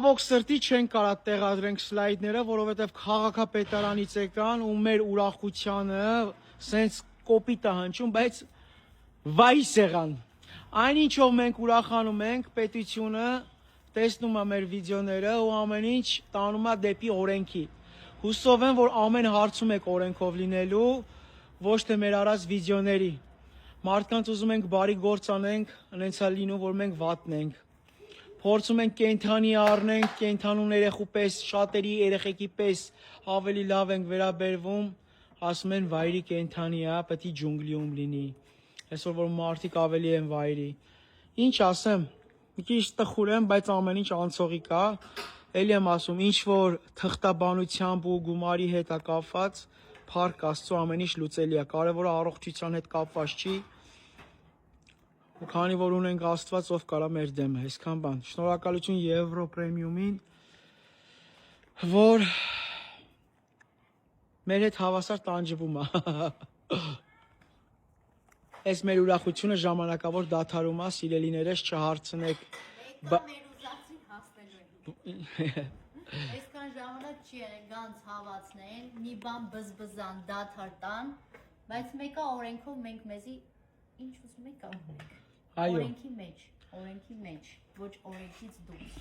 Ողջ սրտի չեն կարա տեղադրենք սլայդները, որովհետև քաղաքապետարանից եկան ու մեր ուրախությանը սենց կոպիտ է հնչում, բայց վայս եղան։ Այնինչով մենք ուրախանում ենք, պետությունը տեսնում է մեր վիդեոները ու ամեն ինչ տանում է դեպի օրենքի։ Հուսով եմ, որ ամեն հարցում եք օրենքով լինելու, ոչ թե մեր արած վիդեոների։ Մարդկանց ուզում ենք բարի գործ անենք, հենց է լինում, որ մենք վատն ենք։ Փորձում ենք կենթանի առնենք, կենթանուն երեխու պես, շատերի երեխեքի պես ավելի լավ ենք վերաբերվում, ասում են վայրի կենթանի է, պետք է ջունգլիում լինի։ Այսօր որ մարդիկ ավելի են վայրի։ Ինչ ասեմ, մի քիչ տխուր եմ, բայց ամեն ինչ անցողիկ է։ Էլի եմ ասում, ինչ որ թղթաբանությամբ ու գումարի հետ է կապված, փառք Աստծո ամեն ինչ լուծելի է։ Կարևորը առողջության հետ կապված չի։ Քանի որ ունենք Աստված, ով կարա մեր դեմը, այսքան բան։ Շնորհակալություն Եվրո պրեմիումին, որ մեր հետ հավասար տանջվում է։ Այս մեր ուրախությունը ժամանակավոր դադարում է, սիրելիներս չհարցնեք։ Մեր ուզածին հասնելու են։ Այսքան ժամանակ չի եղել գանց հավացնեն, մի բան բզբզան, դադար տան, բայց մեկա օրենքով մենք մեզի ինչ ուզում ենք անենք։ Այո։ Օրենքի մեջ, ոչ օրենքից դուրս։